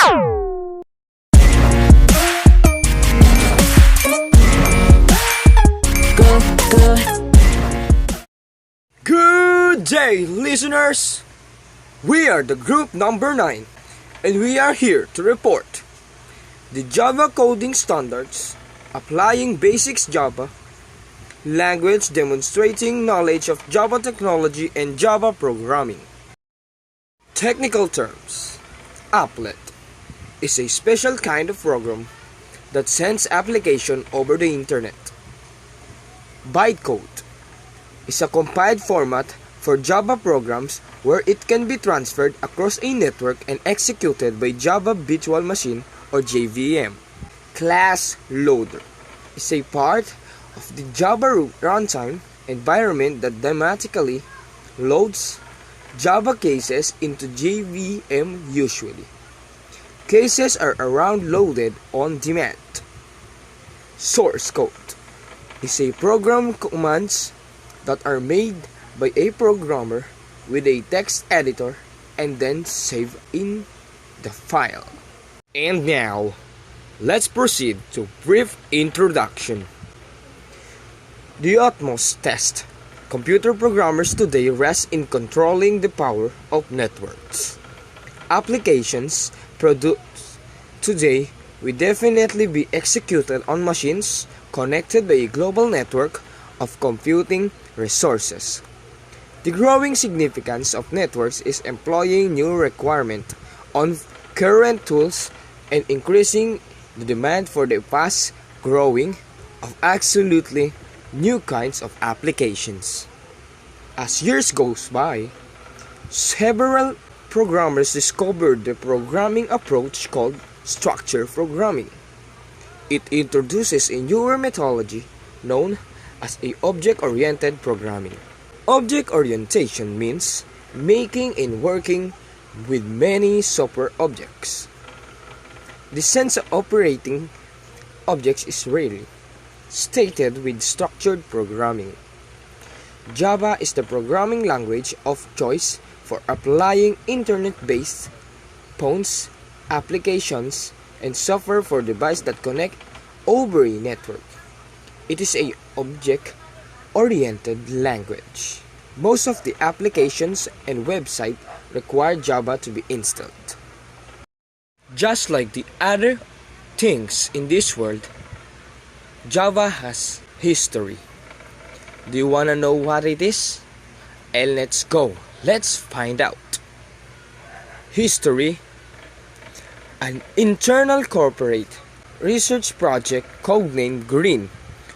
Good day, listeners! We are the group number 9, and we are here to report the Java coding standards, applying basics Java, language demonstrating knowledge of Java technology and Java programming. Technical terms. Applet is a special kind of program that sends application over the internet. Bytecode is a compiled format for Java programs where it can be transferred across a network and executed by Java Virtual Machine or JVM. Class Loader is a part of the Java runtime environment that dynamically loads Java cases into JVM usually. Cases are around loaded on demand. Source code is a program commands that are made by a programmer with a text editor and then saved in the file. And now, let's proceed to brief introduction. The utmost test computer programmers today rest in controlling the power of networks. Applications produced today will definitely be executed on machines connected by a global network of computing resources. The growing significance of networks is employing new requirements on current tools and increasing the demand for the fast-growing of absolutely new kinds of applications. As years goes by, several programmers discovered the programming approach called structured programming. It introduces a newer methodology known as a object-oriented programming. Object orientation means making and working with many software objects. The sense of operating objects is rarely stated with structured programming. Java is the programming language of choice for applying internet-based phones, applications, and software for devices that connect over a network. It is an object-oriented language. Most of the applications and websites require Java to be installed. Just like the other things in this world, Java has history. Do you wanna know what it is? And let's go. Let's find out. History. An internal corporate research project codenamed Green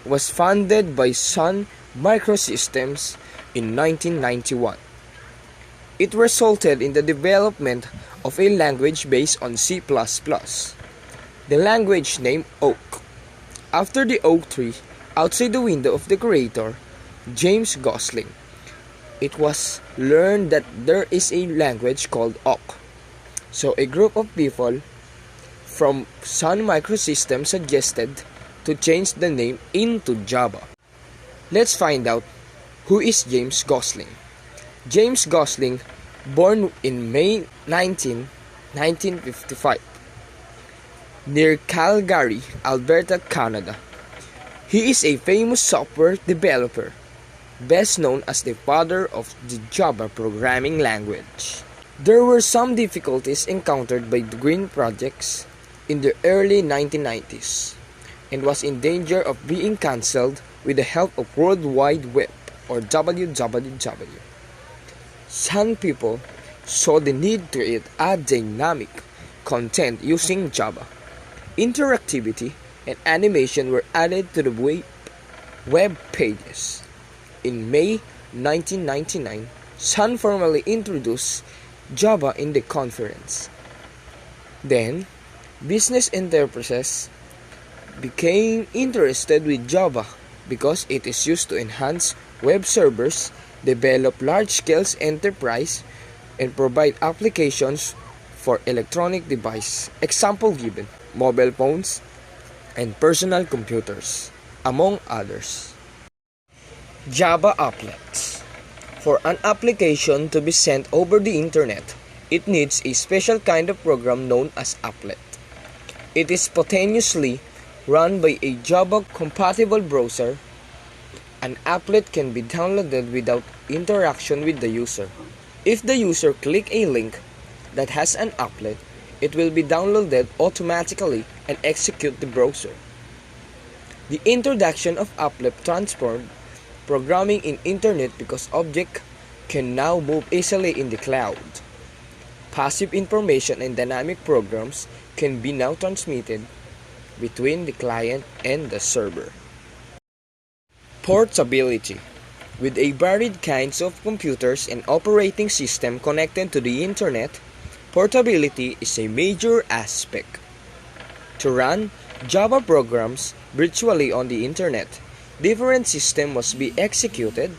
was funded by Sun Microsystems in 1991. It resulted in the development of a language based on C++. The language named Oak, after the oak tree outside the window of the creator, James Gosling. It was learned that there is a language called Oak. So a group of people from Sun Microsystems suggested to change the name into Java. Let's find out who is James Gosling. James Gosling, born in May 19, 1955, near Calgary, Alberta, Canada. He is a famous software developer, best known as the father of the Java programming language. There were some difficulties encountered by the Green projects in the early 1990s and was in danger of being cancelled with the help of World Wide Web or WWW. Some people saw the need to add dynamic content using Java. Interactivity and animation were added to the web pages. In May 1999, Sun formally introduced Java in the conference. Then, business enterprises became interested with Java because it is used to enhance web servers, develop large-scale enterprise, and provide applications for electronic devices. Example given: mobile phones and personal computers, among others. Java applets. For an application to be sent over the internet, it needs a special kind of program known as applet. It is spontaneously run by a Java-compatible browser. An applet can be downloaded without interaction with the user. If the user clicks a link that has an applet, it will be downloaded automatically and execute the browser. The introduction of applet transformed programming in Internet because objects can now move easily in the cloud. Passive information and dynamic programs can be now transmitted between the client and the server. Portability. With a varied kinds of computers and operating system connected to the Internet, portability is a major aspect. To run Java programs virtually on the Internet, different systems must be executed.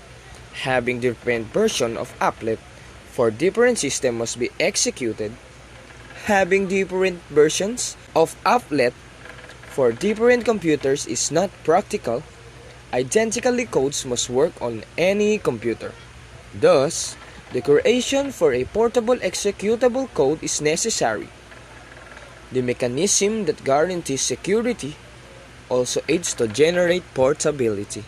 Having different versions of applet for different systems must be executed. Having different versions of applet for different computers is not practical. Identically codes must work on any computer. Thus, the creation for a portable executable code is necessary. The mechanism that guarantees security also aids to generate portability.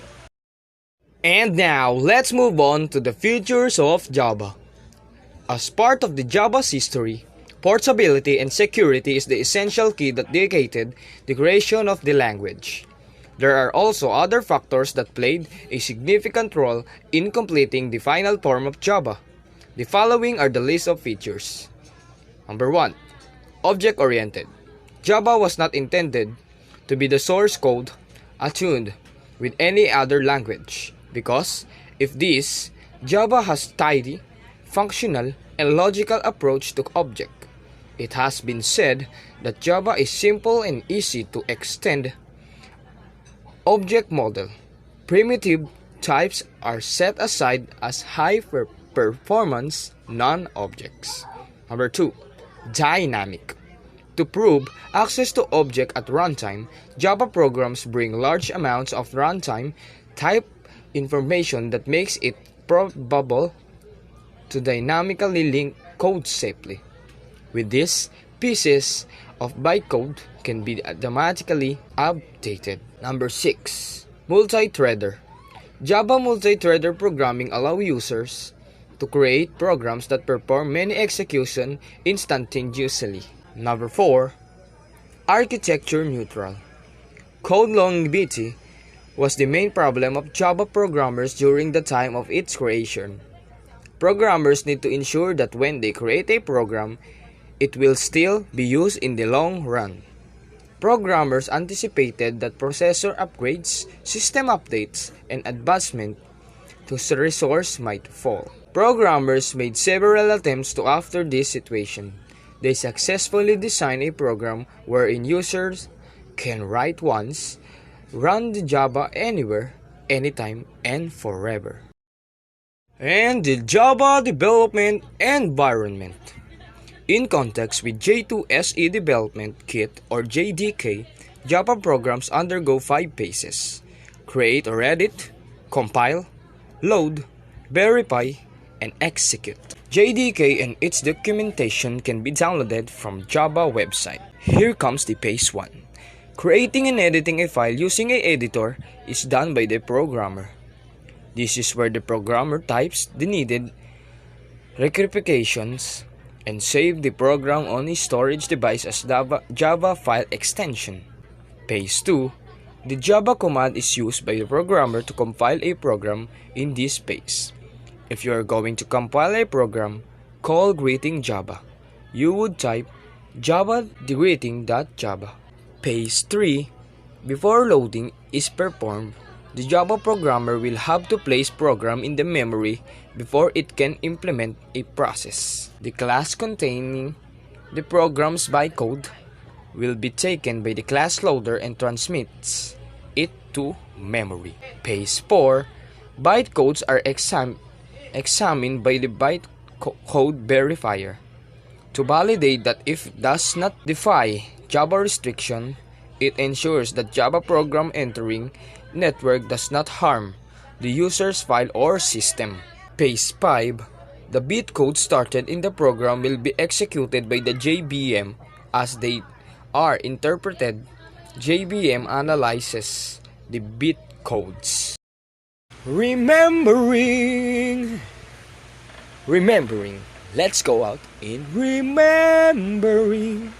And now, let's move on to the features of Java. As part of the Java's history, portability and security is the essential key that dictated the creation of the language. There are also other factors that played a significant role in completing the final form of Java. The following are the list of features. Number 1. Object-oriented. Java was not intended to be the source code attuned with any other language, because if this, Java has tidy, functional, and logical approach to object. It has been said that Java is simple and easy to extend. Object model. Primitive types are set aside as high-performance non-objects. Number 2. Dynamic. To prove access to object at runtime, Java programs bring large amounts of runtime type information that makes it probable to dynamically link code safely. With this, pieces of bytecode can be automatically updated. Number 6. Multi-threader. Java multi-threader programming allows users to create programs that perform many executions instantaneously. Number 4. Architecture neutral. Code longevity was the main problem of Java programmers during the time of its creation. Programmers need to ensure that when they create a program, it will still be used in the long run. Programmers anticipated that processor upgrades, system updates, and advancement to resource might fall. Programmers made several attempts to after this situation. They successfully designed a program wherein users can write once, run the Java anywhere, anytime, and forever. And the Java Development Environment. In context with J2SE Development Kit or JDK, Java programs undergo 5 phases: create or edit, compile, load, verify, and execute. JDK and its documentation can be downloaded from Java website. Here comes the phase 1. Creating and editing a file using an editor is done by the programmer. This is where the programmer types the needed rectifications and save the program on a storage device as Java file extension. Phase 2. The Java command is used by the programmer to compile a program in this phase. If you are going to compile a program called greeting.java, you would type java greeting.java. Phase 3. Before loading is performed, the Java programmer will have to place program in the memory before it can implement a process. The class containing the program's bytecode will be taken by the class loader and transmits it to memory. Phase 4. Bytecodes are examined by the bytecode verifier to validate that if it does not defy Java restriction, it ensures that Java program entering network does not harm the user's file or system. Phase 5. The bit code started in the program will be executed by the JVM as they are interpreted. JVM analyzes the bit codes. Remembering. Let's go out in remembering.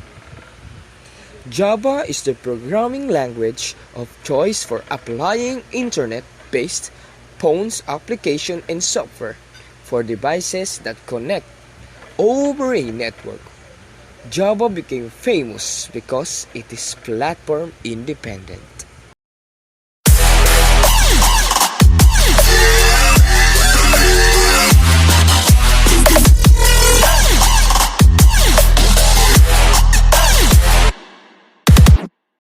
Java is the programming language of choice for applying internet-based phones application and software for devices that connect over a network. Java became famous because it is platform independent.